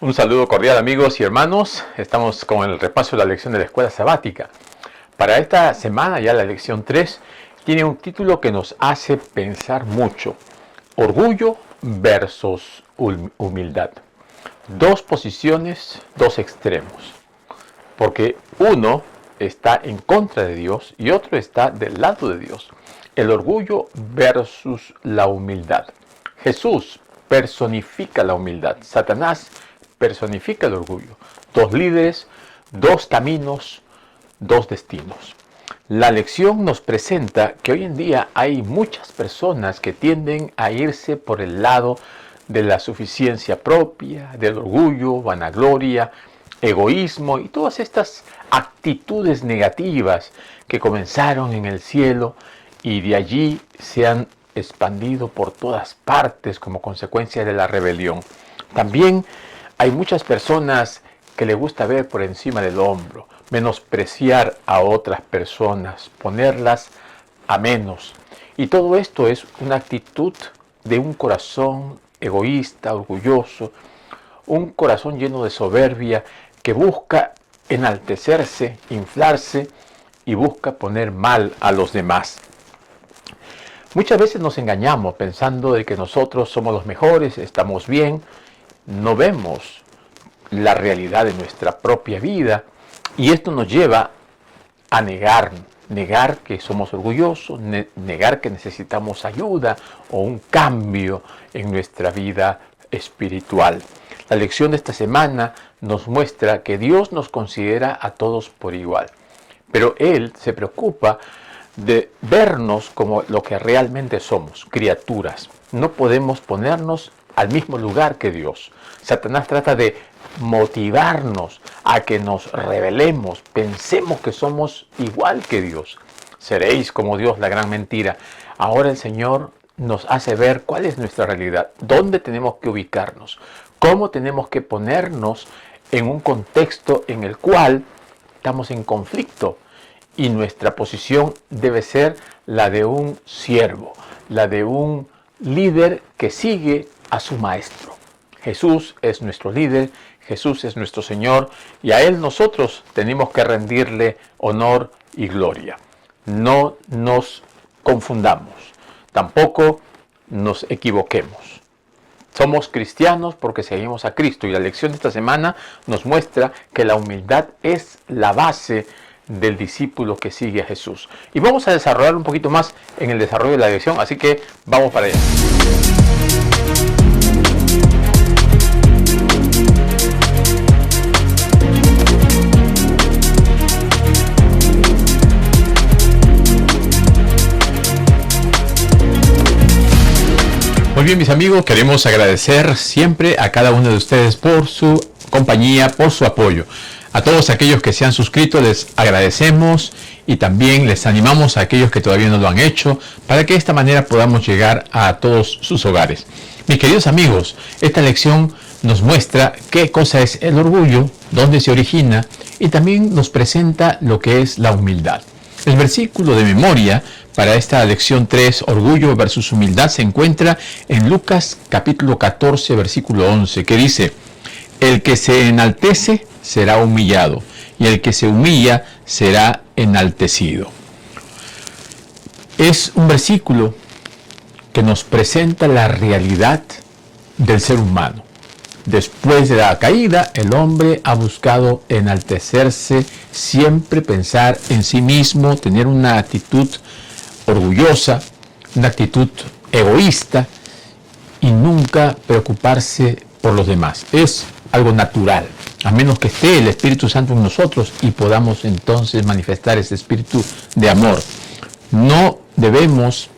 Un saludo cordial amigos y hermanos, estamos con el repaso de la lección de la escuela sabática. Para esta semana, ya la lección 3, tiene un título que nos hace pensar mucho. Orgullo versus humildad. Dos posiciones, dos extremos. Porque uno está en contra de Dios y otro está del lado de Dios. El orgullo versus la humildad. Jesús personifica la humildad. Satanás personifica el orgullo. Dos líderes, dos caminos, dos destinos. La lección nos presenta que hoy en día hay muchas personas que tienden a irse por el lado de la suficiencia propia, del orgullo, vanagloria, egoísmo y todas estas actitudes negativas que comenzaron en el cielo y de allí se han expandido por todas partes como consecuencia de la rebelión. También hay muchas personas que les gusta ver por encima del hombro, menospreciar a otras personas, ponerlas a menos. Y todo esto es una actitud de un corazón egoísta, orgulloso, un corazón lleno de soberbia que busca enaltecerse, inflarse y busca poner mal a los demás. Muchas veces nos engañamos pensando de que nosotros somos los mejores, estamos bien. No vemos la realidad de nuestra propia vida y esto nos lleva a negar que somos orgullosos, negar que necesitamos ayuda o un cambio en nuestra vida espiritual. La lección de esta semana nos muestra que Dios nos considera a todos por igual, pero Él se preocupa de vernos como lo que realmente somos, criaturas. No podemos ponernos al mismo lugar que Dios. Satanás trata de motivarnos a que nos rebelemos, pensemos que somos igual que Dios. Seréis como Dios, la gran mentira. Ahora el Señor nos hace ver cuál es nuestra realidad, dónde tenemos que ubicarnos, cómo tenemos que ponernos en un contexto en el cual estamos en conflicto y nuestra posición debe ser la de un siervo, la de un líder que sigue a su maestro. Jesús es nuestro líder, Jesús es nuestro Señor y a Él nosotros tenemos que rendirle honor y gloria. No nos confundamos, tampoco nos equivoquemos. Somos cristianos porque seguimos a Cristo y la lección de esta semana nos muestra que la humildad es la base del discípulo que sigue a Jesús. Y vamos a desarrollar un poquito más en el desarrollo de la lección, así que vamos para allá. Muy bien, mis amigos, queremos agradecer siempre a cada uno de ustedes por su compañía, por su apoyo. A todos aquellos que se han suscrito les agradecemos y también les animamos a aquellos que todavía no lo han hecho para que de esta manera podamos llegar a todos sus hogares. Mis queridos amigos, esta lección nos muestra qué cosa es el orgullo, dónde se origina y también nos presenta lo que es la humildad. El versículo de memoria para esta lección 3, orgullo versus humildad, se encuentra en Lucas capítulo 14, versículo 11, que dice: el que se enaltece será humillado, y el que se humilla será enaltecido. Es un versículo que nos presenta la realidad del ser humano. Después de la caída, el hombre ha buscado enaltecerse, siempre pensar en sí mismo, tener una actitud orgullosa, una actitud egoísta y nunca preocuparse por los demás. Es algo natural, a menos que esté el Espíritu Santo en nosotros y podamos entonces manifestar ese espíritu de amor. No debemos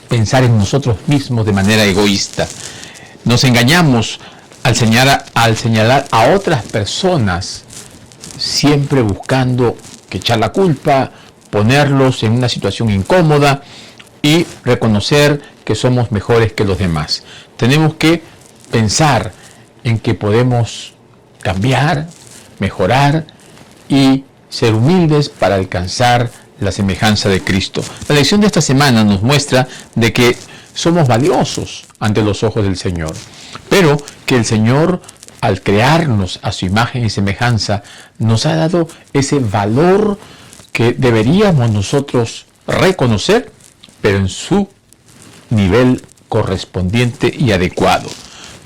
pensar en nosotros mismos de manera egoísta. Nos engañamos al señalar a otras personas, siempre buscando que echar la culpa, ponerlos en una situación incómoda y reconocer que somos mejores que los demás. Tenemos que pensar en que podemos cambiar, mejorar y ser humildes para alcanzar la semejanza de Cristo. La lección de esta semana nos muestra de que somos valiosos ante los ojos del Señor, pero que el Señor al crearnos a su imagen y semejanza, nos ha dado ese valor que deberíamos nosotros reconocer, pero en su nivel correspondiente y adecuado.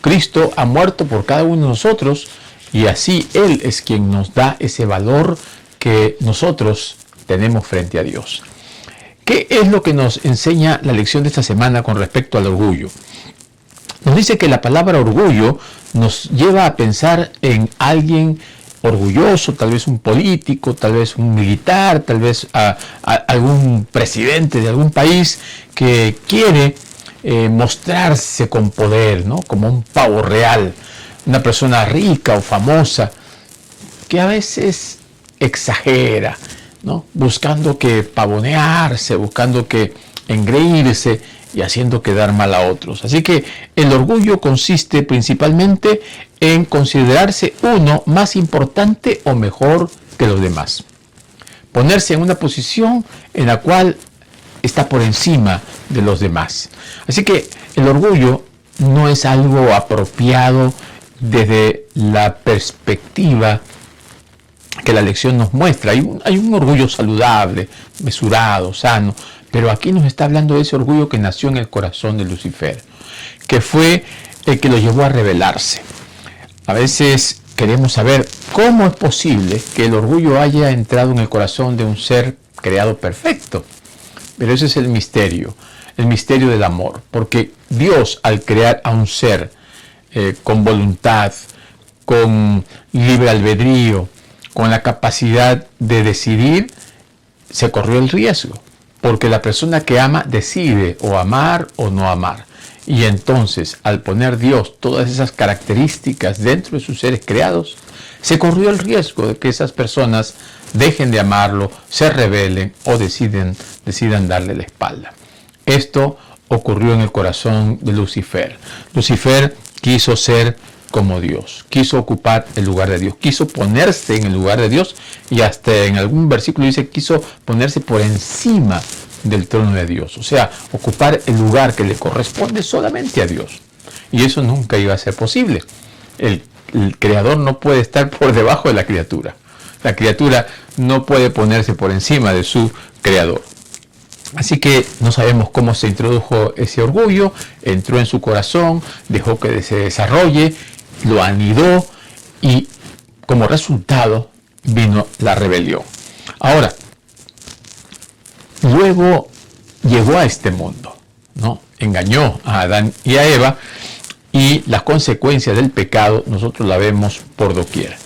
Cristo ha muerto por cada uno de nosotros y así Él es quien nos da ese valor que nosotros tenemos frente a Dios. ¿Qué es lo que nos enseña la lección de esta semana con respecto al orgullo? Nos dice que la palabra orgullo nos lleva a pensar en alguien orgulloso, tal vez un político, tal vez un militar, tal vez algún presidente de algún país que quiere mostrarse con poder, ¿no? Como un pavo real, una persona rica o famosa que a veces exagera, ¿no? Buscando que pavonearse, buscando que engreírse y haciendo quedar mal a otros. Así que el orgullo consiste principalmente en considerarse uno más importante o mejor que los demás. Ponerse en una posición en la cual está por encima de los demás. Así que el orgullo no es algo apropiado desde la perspectiva que la lección nos muestra. Hay un orgullo saludable, mesurado, sano, pero aquí nos está hablando de ese orgullo que nació en el corazón de Lucifer, que fue el que lo llevó a rebelarse. A veces queremos saber cómo es posible que el orgullo haya entrado en el corazón de un ser creado perfecto. Pero ese es el misterio del amor, porque Dios, al crear a un ser con voluntad, con libre albedrío, con la capacidad de decidir, se corrió el riesgo, porque la persona que ama decide o amar o no amar. Y entonces, al poner Dios todas esas características dentro de sus seres creados, se corrió el riesgo de que esas personas dejen de amarlo, se rebelen o decidan darle la espalda. Esto ocurrió en el corazón de Lucifer. Lucifer quiso ser como Dios, quiso ocupar el lugar de Dios, quiso ponerse en el lugar de Dios y hasta en algún versículo dice quiso ponerse por encima del trono de Dios, o sea, ocupar el lugar que le corresponde solamente a Dios. Y eso nunca iba a ser posible. El creador no puede estar por debajo de la criatura. La criatura no puede ponerse por encima de su creador. Así que no sabemos cómo se introdujo ese orgullo, entró en su corazón, dejó que se desarrolle, lo anidó y como resultado vino la rebelión. Ahora, luego llegó a este mundo, ¿no? Engañó a Adán y a Eva y las consecuencias del pecado nosotros la vemos por doquier,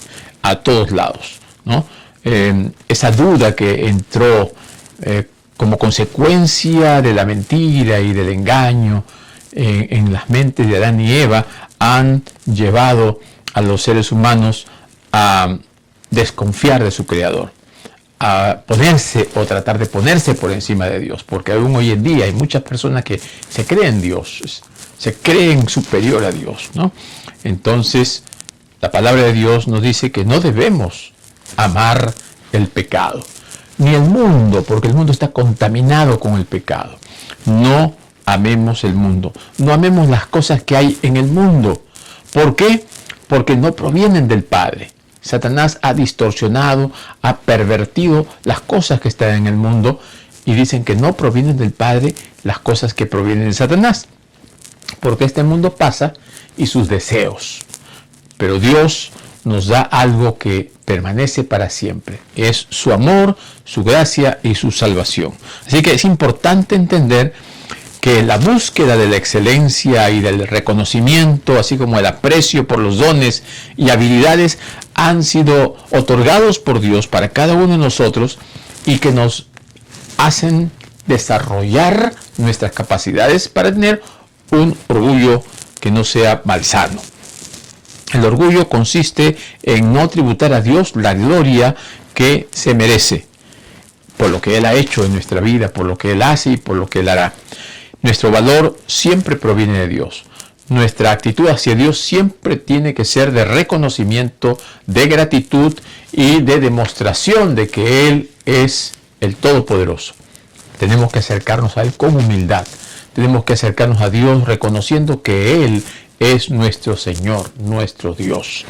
a todos lados, ¿no? Esa duda que entró como consecuencia de la mentira y del engaño en las mentes de Adán y Eva han llevado a los seres humanos a desconfiar de su creador, a ponerse o tratar de ponerse por encima de Dios, porque aún hoy en día hay muchas personas que se creen dioses, se creen superior a Dios, ¿no? Entonces la palabra de Dios nos dice que no debemos amar el pecado ni el mundo, porque el mundo está contaminado con el pecado. No amemos el mundo, no amemos las cosas que hay en el mundo. ¿Por qué? Porque no provienen del Padre. Satanás ha distorsionado, ha pervertido las cosas que están en el mundo y dicen que no provienen del Padre las cosas que provienen de Satanás. Porque este mundo pasa y sus deseos. Pero Dios nos da algo que permanece para siempre. Es su amor, su gracia y su salvación. Así que es importante entender que la búsqueda de la excelencia y del reconocimiento, así como el aprecio por los dones y habilidades, han sido otorgados por Dios para cada uno de nosotros y que nos hacen desarrollar nuestras capacidades para tener un orgullo que no sea malsano. El orgullo consiste en no tributar a Dios la gloria que se merece por lo que Él ha hecho en nuestra vida, por lo que Él hace y por lo que Él hará. Nuestro valor siempre proviene de Dios. Nuestra actitud hacia Dios siempre tiene que ser de reconocimiento, de gratitud y de demostración de que Él es el Todopoderoso. Tenemos que acercarnos a Él con humildad. Tenemos que acercarnos a Dios reconociendo que Él es nuestro Señor, nuestro Dios.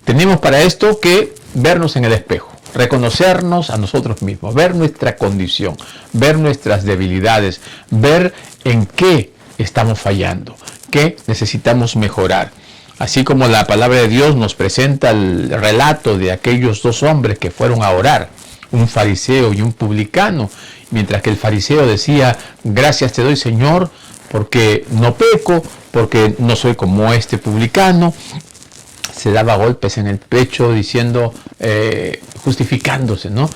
Tenemos para esto que vernos en el espejo, reconocernos a nosotros mismos, ver nuestra condición, ver nuestras debilidades, ver en qué estamos fallando, qué necesitamos mejorar. Así como la palabra de Dios nos presenta el relato de aquellos dos hombres que fueron a orar, un fariseo y un publicano, mientras que el fariseo decía: gracias te doy, Señor, porque no peco, porque no soy como este publicano. Se daba golpes en el pecho diciendo, justificándose, ¿no?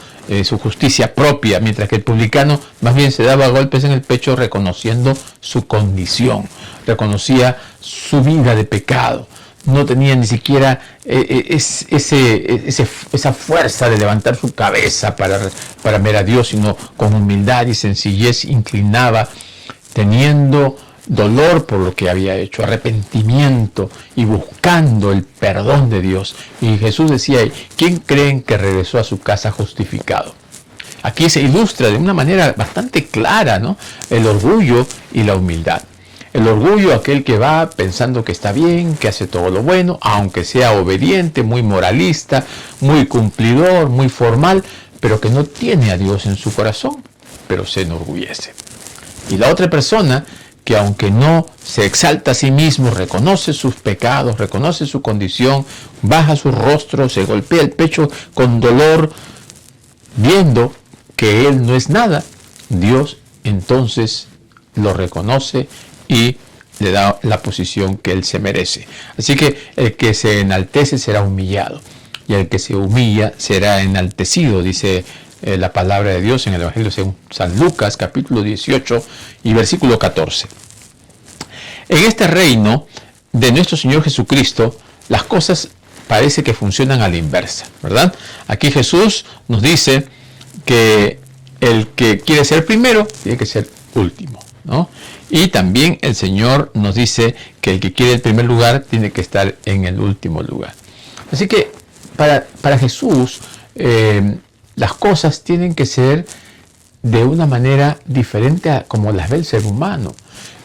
Su justicia propia, mientras que el publicano más bien se daba golpes en el pecho reconociendo su condición, reconocía su vida de pecado. No tenía ni siquiera esa fuerza de levantar su cabeza para ver a Dios, sino con humildad y sencillez inclinaba, teniendo dolor por lo que había hecho, arrepentimiento y buscando el perdón de Dios. Y Jesús decía: ¿quién creen que regresó a su casa justificado? Aquí se ilustra de una manera bastante clara, ¿no?, el orgullo y la humildad. El orgullo, aquel que va pensando que está bien, que hace todo lo bueno, aunque sea obediente, muy moralista, muy cumplidor, muy formal, pero que no tiene a Dios en su corazón, pero se enorgullece. Y la otra persona, que aunque no se exalta a sí mismo, reconoce sus pecados, reconoce su condición, baja su rostro, se golpea el pecho con dolor, viendo que él no es nada, Dios entonces lo reconoce y le da la posición que él se merece. Así que el que se enaltece será humillado, y el que se humilla será enaltecido, dice la palabra de Dios en el Evangelio según San Lucas, capítulo 18 y versículo 14. En este reino de nuestro Señor Jesucristo, las cosas parece que funcionan a la inversa, ¿verdad? Aquí Jesús nos dice que el que quiere ser primero tiene que ser último, ¿no? Y también el Señor nos dice que el que quiere el primer lugar tiene que estar en el último lugar. Así que para Jesús, las cosas tienen que ser de una manera diferente a como las ve el ser humano.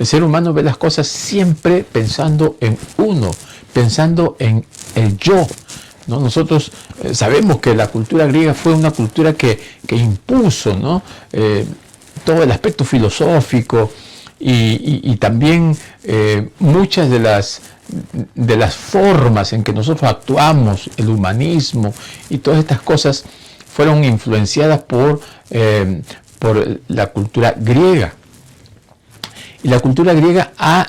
El ser humano ve las cosas siempre pensando en uno, pensando en el yo, ¿no? Nosotros sabemos que la cultura griega fue una cultura que impuso, ¿no?, todo el aspecto filosófico y también muchas de las formas en que nosotros actuamos, el humanismo y todas estas cosas fueron influenciadas por la cultura griega. Y la cultura griega ha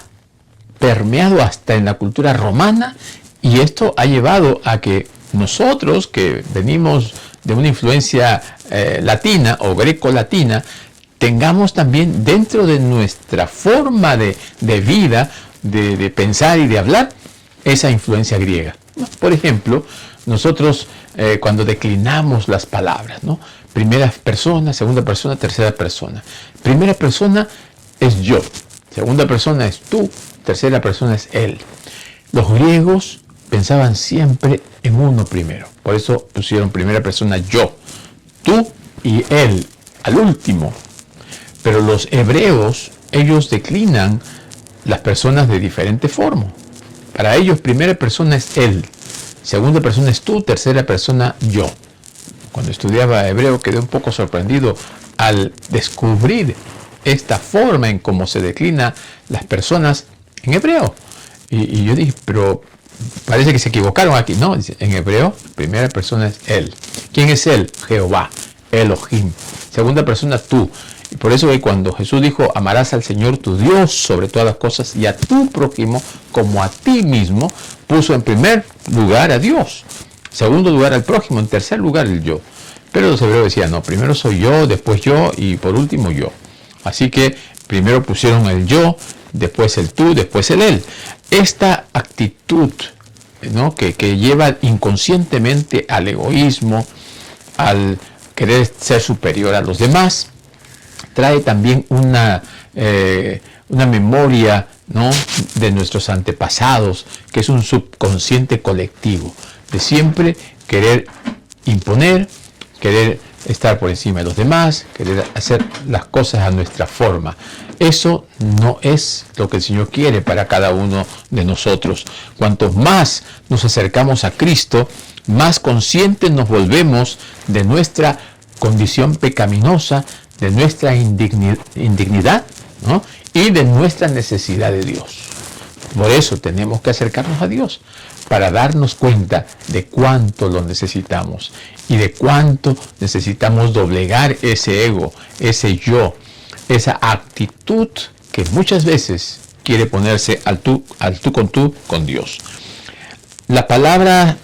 permeado hasta en la cultura romana, y esto ha llevado a que nosotros, que venimos de una influencia latina o greco-latina, tengamos también dentro de nuestra forma de vida, de pensar y de hablar, esa influencia griega. Por ejemplo, nosotros cuando declinamos las palabras, ¿no?, primera persona, segunda persona, tercera persona. Primera persona es yo, segunda persona es tú, tercera persona es él. Los griegos pensaban siempre en uno primero, por eso pusieron primera persona yo, tú y él al último. Pero los hebreos, ellos declinan las personas de diferente forma. Para ellos, primera persona es él, segunda persona es tú, tercera persona yo. Cuando estudiaba hebreo quedé un poco sorprendido al descubrir esta forma en cómo se declina las personas en hebreo. Y yo dije, pero parece que se equivocaron aquí. No, en hebreo, primera persona es él. ¿Quién es él? Jehová, Elohim. Segunda persona, tú. Y por eso cuando Jesús dijo: amarás al Señor tu Dios sobre todas las cosas y a tu prójimo como a ti mismo, puso en primer lugar a Dios, segundo lugar al prójimo, en tercer lugar el yo. Pero los hebreos decían: no, primero soy yo, después yo y por último yo. Así que primero pusieron el yo, después el tú, después el él. Esta actitud, ¿no?, que lleva inconscientemente al egoísmo, al querer ser superior a los demás, trae también una memoria, ¿no?, de nuestros antepasados, que es un subconsciente colectivo, de siempre querer imponer, querer estar por encima de los demás, querer hacer las cosas a nuestra forma. Eso no es lo que el Señor quiere para cada uno de nosotros. Cuanto más nos acercamos a Cristo, más conscientes nos volvemos de nuestra condición pecaminosa, de nuestra indignidad, ¿no? Y de nuestra necesidad de Dios. Por eso tenemos que acercarnos a Dios, para darnos cuenta de cuánto lo necesitamos y de cuánto necesitamos doblegar ese ego, ese yo, esa actitud que muchas veces quiere ponerse al tú con Dios. La palabra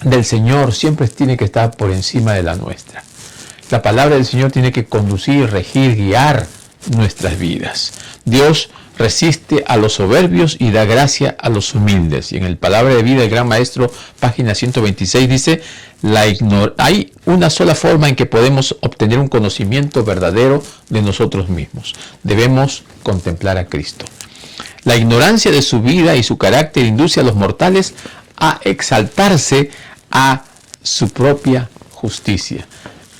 del Señor siempre tiene que estar por encima de la nuestra. La palabra del Señor tiene que conducir, regir, guiar nuestras vidas. Dios resiste a los soberbios y da gracia a los humildes. Y en el Palabra de Vida del Gran Maestro, página 126, dice: hay una sola forma en que podemos obtener un conocimiento verdadero de nosotros mismos. Debemos contemplar a Cristo. La ignorancia de su vida y su carácter induce a los mortales a exaltarse a su propia justicia.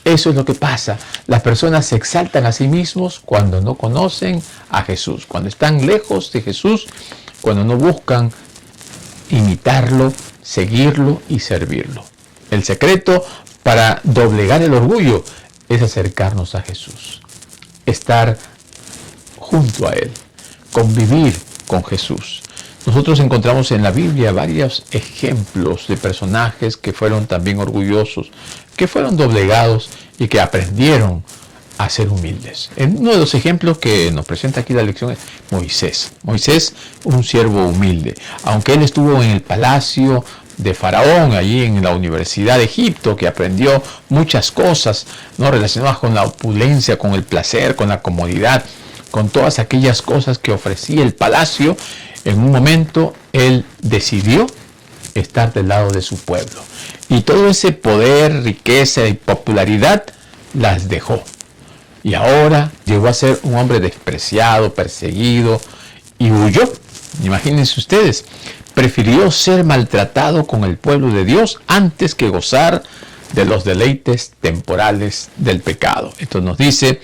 Eso es lo que pasa. Las personas se exaltan a sí mismos cuando no conocen a Jesús, cuando están lejos de Jesús, cuando no buscan imitarlo, seguirlo y servirlo. El secreto para doblegar el orgullo es acercarnos a Jesús, estar junto a Él, convivir con Jesús. Nosotros encontramos en la Biblia varios ejemplos de personajes que fueron también orgullosos, que fueron doblegados y que aprendieron a ser humildes. Uno de los ejemplos que nos presenta aquí la lección es Moisés. Moisés, un siervo humilde. Aunque él estuvo en el palacio de Faraón, allí en la Universidad de Egipto, que aprendió muchas cosas, ¿no?, relacionadas con la opulencia, con el placer, con la comodidad, con todas aquellas cosas que ofrecía el palacio. En un momento él decidió estar del lado de su pueblo. Y todo ese poder, riqueza y popularidad las dejó. Y ahora llegó a ser un hombre despreciado, perseguido, y huyó. Imagínense ustedes, prefirió ser maltratado con el pueblo de Dios antes que gozar de los deleites temporales del pecado. Esto nos dice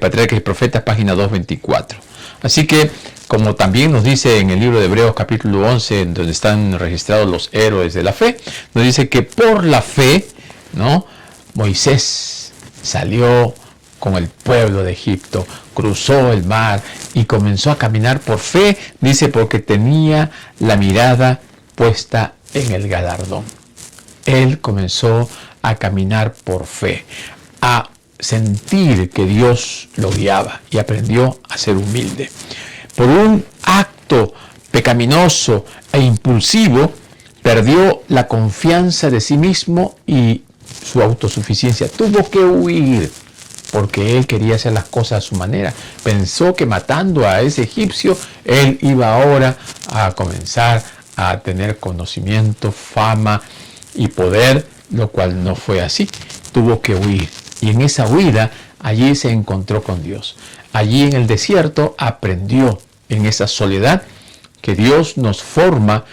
Patriarcas y Profetas, página 224. Así que, como también nos dice en el libro de Hebreos capítulo 11, donde están registrados los héroes de la fe, nos dice que por la fe, ¿no?, Moisés salió con el pueblo de Egipto, cruzó el mar y comenzó a caminar por fe, dice, porque tenía la mirada puesta en el galardón. Él comenzó a caminar por fe, a sentir que Dios lo guiaba, y aprendió a ser humilde. Por un acto pecaminoso e impulsivo, perdió la confianza de sí mismo y su autosuficiencia. Tuvo que huir porque él quería hacer las cosas a su manera. Pensó que matando a ese egipcio, él iba ahora a comenzar a tener conocimiento, fama y poder, lo cual no fue así. Tuvo que huir. Y en esa huida, allí se encontró con Dios. Allí en el desierto aprendió, en esa soledad, que Dios nos forma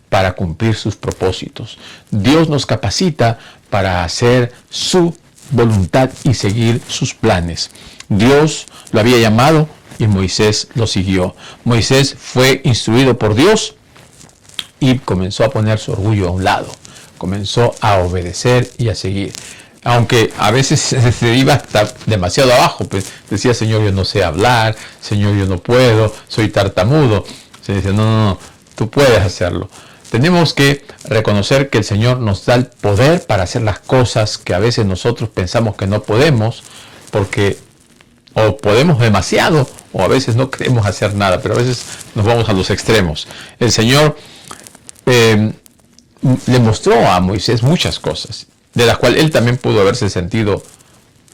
para cumplir sus propósitos. Dios nos capacita para hacer su voluntad y seguir sus planes. Dios lo había llamado y Moisés lo siguió. Moisés fue instruido por Dios y comenzó a poner su orgullo a un lado. Comenzó a obedecer y a seguir. Aunque a veces se iba hasta demasiado abajo, pues decía: Señor, yo no sé hablar, Señor, yo no puedo, soy tartamudo. Se dice: no, tú puedes hacerlo. Tenemos que reconocer que el Señor nos da el poder para hacer las cosas que a veces nosotros pensamos que no podemos, porque o podemos demasiado, o a veces no queremos hacer nada, pero a veces nos vamos a los extremos. El Señor le mostró a Moisés muchas cosas, de las cuales él también pudo haberse sentido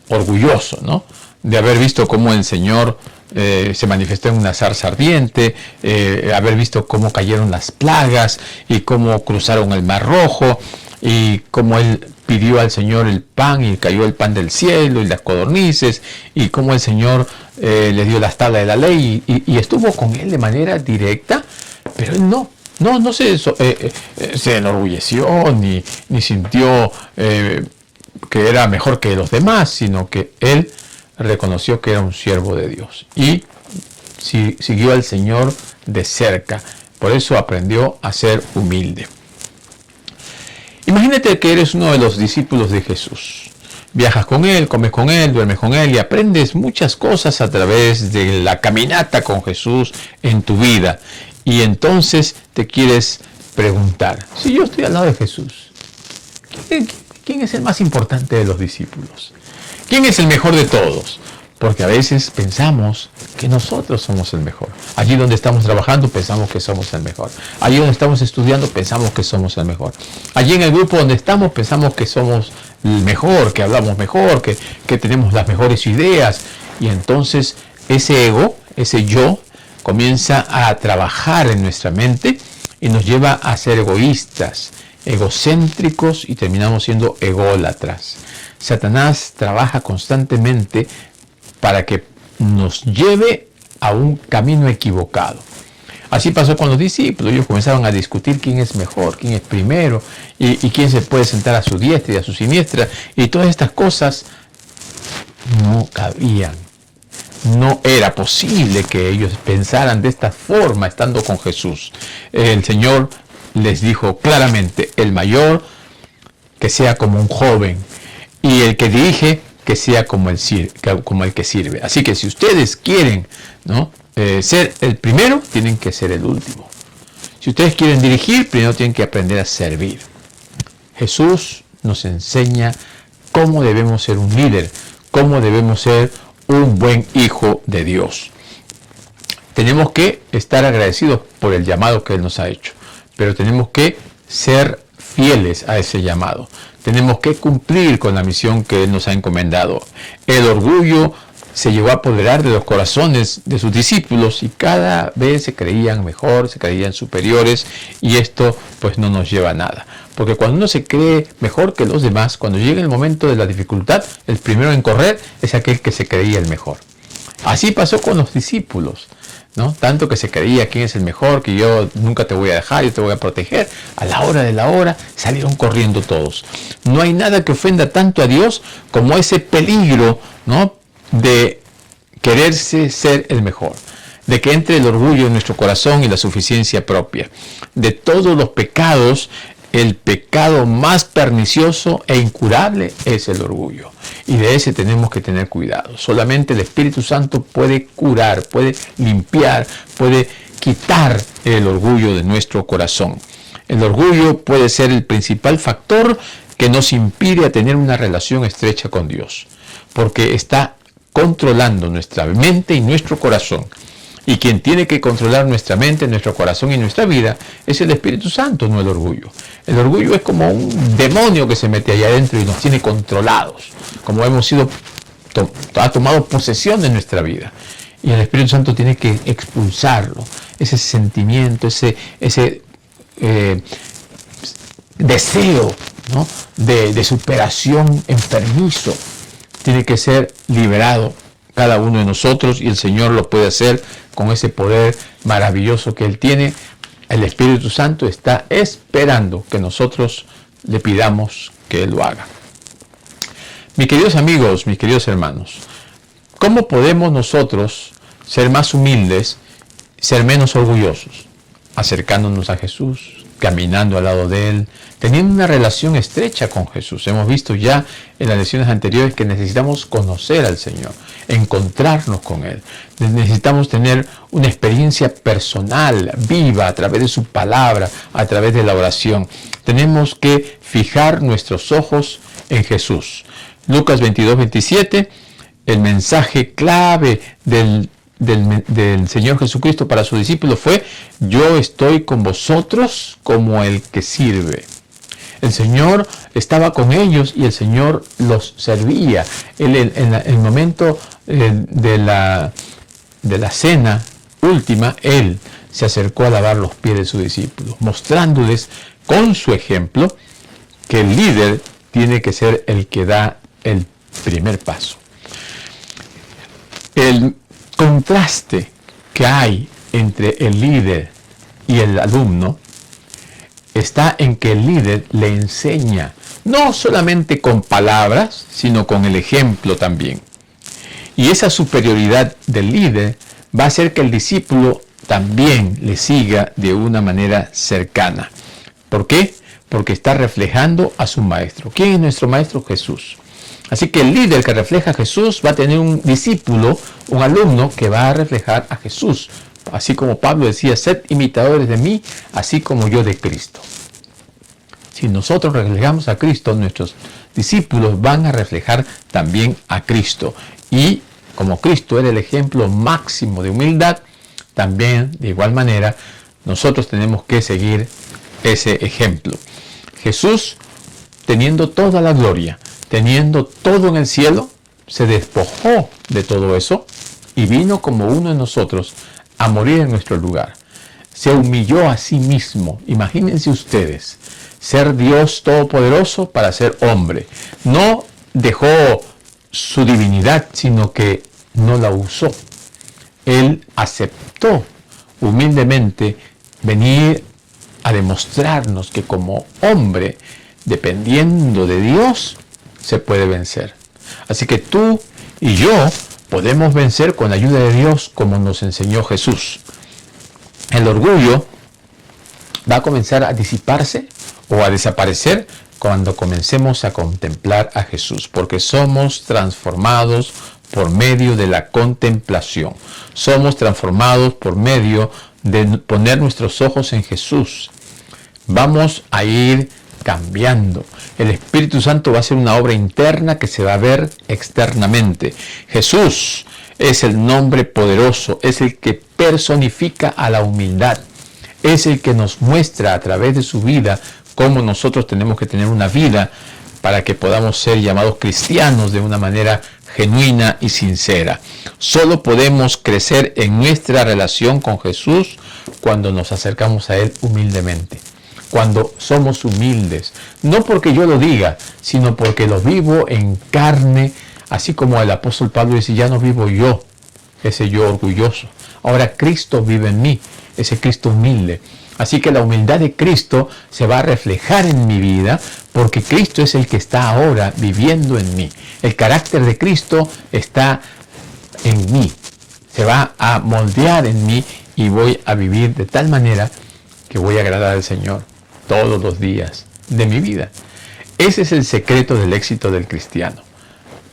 orgulloso, ¿no?, de haber visto cómo el Señor se manifestó en una zarza ardiente, haber visto cómo cayeron las plagas y cómo cruzaron el Mar Rojo, y cómo él pidió al Señor el pan y cayó el pan del cielo y las codornices, y cómo el Señor le dio las tablas de la ley y estuvo con él de manera directa, pero él no se enorgulleció ni sintió que era mejor que los demás, sino que él reconoció que era un siervo de Dios y siguió al Señor de cerca. Por eso aprendió a ser humilde. Imagínate que eres uno de los discípulos de Jesús. Viajas con Él, comes con Él, duermes con Él y aprendes muchas cosas a través de la caminata con Jesús en tu vida. Y entonces te quieres preguntar, si yo estoy al lado de Jesús, ¿quién es el más importante de los discípulos? ¿Quién es el mejor de todos? Porque a veces pensamos que nosotros somos el mejor. Allí donde estamos trabajando pensamos que somos el mejor. Allí donde estamos estudiando pensamos que somos el mejor. Allí en el grupo donde estamos pensamos que somos el mejor, que hablamos mejor, que tenemos las mejores ideas. Y entonces ese ego, ese yo, comienza a trabajar en nuestra mente y nos lleva a ser egoístas, egocéntricos y terminamos siendo ególatras. Satanás trabaja constantemente para que nos lleve a un camino equivocado. Así pasó con los discípulos. Ellos comenzaron a discutir quién es mejor, quién es primero y quién se puede sentar a su diestra y a su siniestra. Y todas estas cosas no cabían. No era posible que ellos pensaran de esta forma estando con Jesús. El Señor les dijo claramente, el mayor que sea como un joven y el que dirige que sea como el que sirve. Así que si ustedes quieren, ¿no?, ser el primero, tienen que ser el último. Si ustedes quieren dirigir, primero tienen que aprender a servir. Jesús nos enseña cómo debemos ser un líder, cómo debemos ser un buen hijo de Dios. Tenemos que estar agradecidos por el llamado que Él nos ha hecho, pero tenemos que ser fieles a ese llamado. Tenemos que cumplir con la misión que Él nos ha encomendado. El orgullo se llegó a apoderar de los corazones de sus discípulos y cada vez se creían mejor, se creían superiores y esto pues no nos lleva a nada. Porque cuando uno se cree mejor que los demás, cuando llega el momento de la dificultad, el primero en correr es aquel que se creía el mejor. Así pasó con los discípulos, ¿no? Tanto que se creía quién es el mejor, que yo nunca te voy a dejar, yo te voy a proteger. A la hora de la hora salieron corriendo todos. No hay nada que ofenda tanto a Dios como ese peligro, ¿no?, de quererse ser el mejor, de que entre el orgullo en nuestro corazón y la suficiencia propia. De todos los pecados, el pecado más pernicioso e incurable es el orgullo. Y de ese tenemos que tener cuidado. Solamente el Espíritu Santo puede curar, puede limpiar, puede quitar el orgullo de nuestro corazón. El orgullo puede ser el principal factor que nos impide a tener una relación estrecha con Dios, porque está controlando nuestra mente y nuestro corazón. Y quien tiene que controlar nuestra mente, nuestro corazón y nuestra vida es el Espíritu Santo, no el orgullo. El orgullo es como un demonio que se mete allá adentro y nos tiene controlados, como hemos sido, ha tomado posesión de nuestra vida. Y el Espíritu Santo tiene que expulsarlo, ese sentimiento, ese deseo, ¿no?, de superación enfermizo. Tiene que ser liberado cada uno de nosotros y el Señor lo puede hacer con ese poder maravilloso que Él tiene. El Espíritu Santo está esperando que nosotros le pidamos que Él lo haga. Mis queridos amigos, mis queridos hermanos, ¿cómo podemos nosotros ser más humildes, ser menos orgullosos? Acercándonos a Jesús, caminando al lado de Él, teniendo una relación estrecha con Jesús. Hemos visto ya en las lecciones anteriores que necesitamos conocer al Señor, encontrarnos con Él. Necesitamos tener una experiencia personal, viva, a través de su palabra, a través de la oración. Tenemos que fijar nuestros ojos en Jesús. Lucas 22:27, el mensaje clave del Señor Jesucristo para sus discípulos fue: yo estoy con vosotros como el que sirve. El Señor estaba con ellos y el Señor los servía. Él, en el momento de la cena última, Él se acercó a lavar los pies de sus discípulos, mostrándoles con su ejemplo que el líder tiene que ser el que da el primer paso. El contraste que hay entre el líder y el alumno está en que el líder le enseña, no solamente con palabras, sino con el ejemplo también. Y esa superioridad del líder va a hacer que el discípulo también le siga de una manera cercana. ¿Por qué? Porque está reflejando a su maestro. ¿Quién es nuestro maestro? Jesús. Así que el líder que refleja a Jesús va a tener un discípulo, un alumno que va a reflejar a Jesús. Así como Pablo decía, sed imitadores de mí, así como yo de Cristo. Si nosotros reflejamos a Cristo, nuestros discípulos van a reflejar también a Cristo. Y como Cristo era el ejemplo máximo de humildad, también de igual manera nosotros tenemos que seguir ese ejemplo. Jesús, teniendo toda la gloria, teniendo todo en el cielo, se despojó de todo eso y vino como uno de nosotros a morir en nuestro lugar. Se humilló a sí mismo. Imagínense ustedes, ser Dios todopoderoso para ser hombre. No dejó su divinidad, sino que no la usó. Él aceptó humildemente venir a demostrarnos que como hombre, dependiendo de Dios, se puede vencer. Así que tú y yo podemos vencer con la ayuda de Dios, como nos enseñó Jesús. El orgullo va a comenzar a disiparse o a desaparecer cuando comencemos a contemplar a Jesús, porque somos transformados por medio de la contemplación. Somos transformados por medio de poner nuestros ojos en Jesús. Vamos a ir cambiando. El Espíritu Santo va a hacer una obra interna que se va a ver externamente. Jesús es el nombre poderoso, es el que personifica a la humildad, es el que nos muestra a través de su vida cómo nosotros tenemos que tener una vida para que podamos ser llamados cristianos de una manera genuina y sincera. Solo podemos crecer en nuestra relación con Jesús cuando nos acercamos a Él humildemente. Cuando somos humildes, no porque yo lo diga, sino porque lo vivo en carne, así como el apóstol Pablo dice, ya no vivo yo, ese yo orgulloso. Ahora Cristo vive en mí, ese Cristo humilde. Así que la humildad de Cristo se va a reflejar en mi vida, porque Cristo es el que está ahora viviendo en mí. El carácter de Cristo está en mí, se va a moldear en mí y voy a vivir de tal manera que voy a agradar al Señor todos los días de mi vida. Ese es el secreto del éxito del cristiano.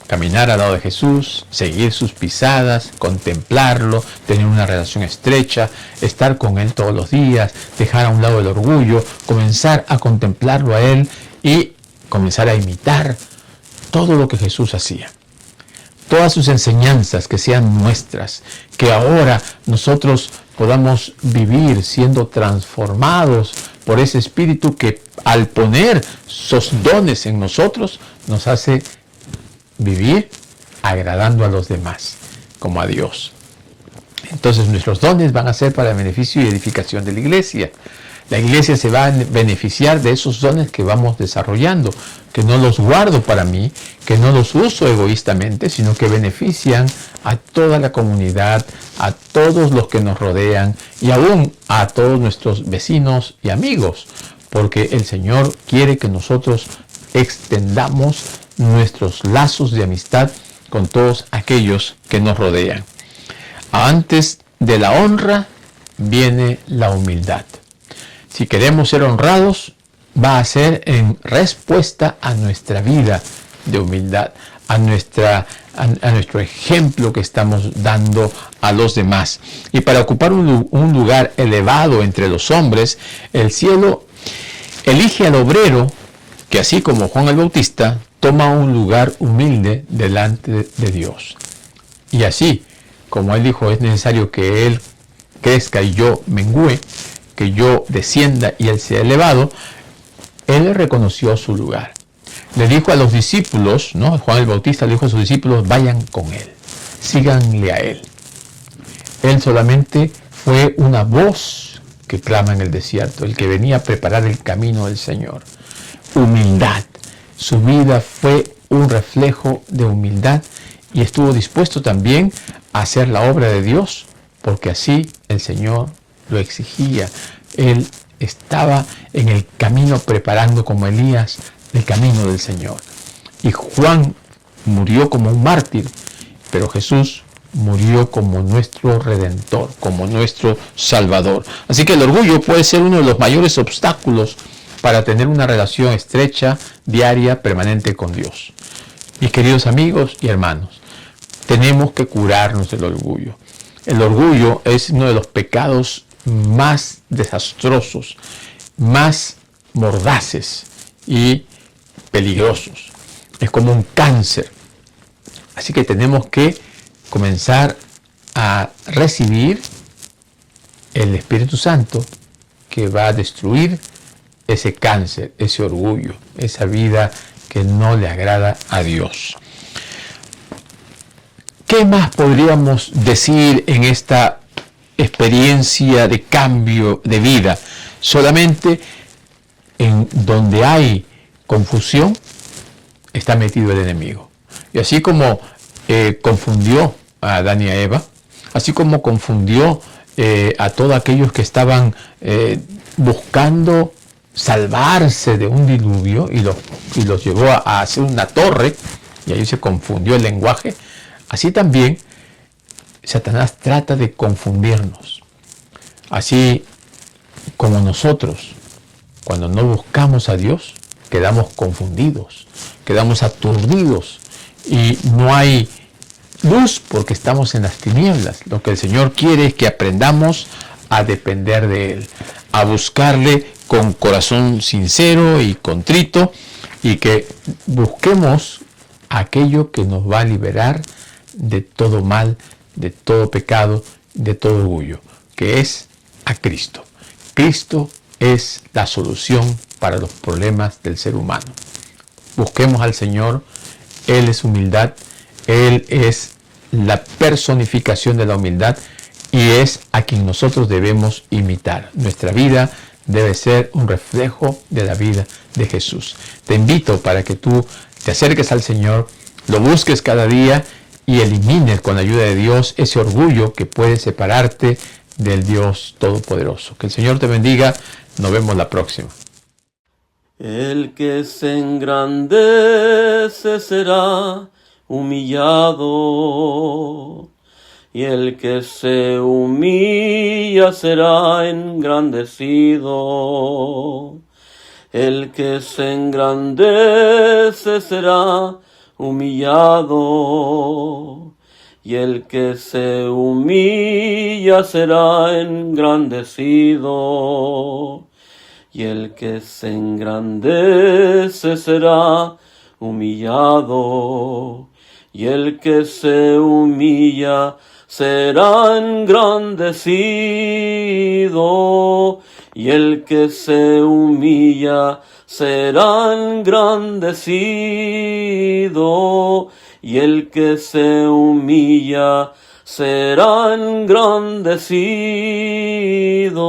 Caminar al lado de Jesús, seguir sus pisadas, contemplarlo, tener una relación estrecha, estar con Él todos los días, dejar a un lado el orgullo, comenzar a contemplarlo a Él y comenzar a imitar todo lo que Jesús hacía. Todas sus enseñanzas que sean nuestras, que ahora nosotros podamos vivir siendo transformados por ese Espíritu que al poner sus dones en nosotros nos hace vivir agradando a los demás, como a Dios. Entonces nuestros dones van a ser para el beneficio y edificación de la iglesia. La iglesia se va a beneficiar de esos dones que vamos desarrollando, que no los guardo para mí, que no los uso egoístamente, sino que benefician a toda la comunidad, a todos los que nos rodean y aún a todos nuestros vecinos y amigos, porque el Señor quiere que nosotros extendamos nuestros lazos de amistad con todos aquellos que nos rodean. Antes de la honra viene la humildad. Si queremos ser honrados, va a ser en respuesta a nuestra vida de humildad, a nuestro ejemplo que estamos dando a los demás. Y para ocupar un lugar elevado entre los hombres, el cielo elige al obrero que, así como Juan el Bautista, toma un lugar humilde delante de Dios. Y así, como él dijo, es necesario que él crezca y yo mengüe, que yo descienda y él sea elevado, él reconoció su lugar. Le dijo a los discípulos, ¿no? Juan el Bautista le dijo a sus discípulos, vayan con él, síganle a él. Él solamente fue una voz que clama en el desierto, el que venía a preparar el camino del Señor. Humildad. Su vida fue un reflejo de humildad y estuvo dispuesto también a hacer la obra de Dios, porque así el Señor lo exigía. Él estaba en el camino preparando, como Elías, el camino del Señor. Y Juan murió como un mártir, pero Jesús murió como nuestro Redentor, como nuestro Salvador. Así que el orgullo puede ser uno de los mayores obstáculos para tener una relación estrecha, diaria, permanente con Dios. Mis queridos amigos y hermanos, tenemos que curarnos del orgullo. El orgullo es uno de los pecados más desastrosos, más mordaces y peligrosos. Es como un cáncer. Así que tenemos que comenzar a recibir el Espíritu Santo que va a destruir ese cáncer, ese orgullo, esa vida que no le agrada a Dios. ¿Qué más podríamos decir en esta experiencia de cambio de vida? Solamente en donde hay confusión está metido el enemigo. Y así como confundió a Adán y a Eva, así como confundió a todos aquellos que estaban buscando salvarse de un diluvio y los llevó a hacer una torre, y ahí se confundió el lenguaje, así también Satanás trata de confundirnos. Así como nosotros, cuando no buscamos a Dios, quedamos confundidos, quedamos aturdidos y no hay luz porque estamos en las tinieblas. Lo que el Señor quiere es que aprendamos a depender de Él, a buscarle con corazón sincero y contrito, y que busquemos aquello que nos va a liberar de todo mal, de todo pecado, de todo orgullo, que es a Cristo. Cristo es la solución para los problemas del ser humano. Busquemos al Señor. Él es humildad, Él es la personificación de la humildad y es a quien nosotros debemos imitar. Nuestra vida debe ser un reflejo de la vida de Jesús. Te invito para que tú te acerques al Señor, lo busques cada día y elimines con la ayuda de Dios ese orgullo que puede separarte del Dios Todopoderoso. Que el Señor te bendiga. Nos vemos la próxima. El que se engrandece será humillado, y el que se humilla será engrandecido. El que se engrandece será humillado, y el que se humilla será engrandecido. Y el que se engrandece será humillado, y el que se humilla será engrandecido, y el que se humilla será engrandecido, y el que se humilla será engrandecido.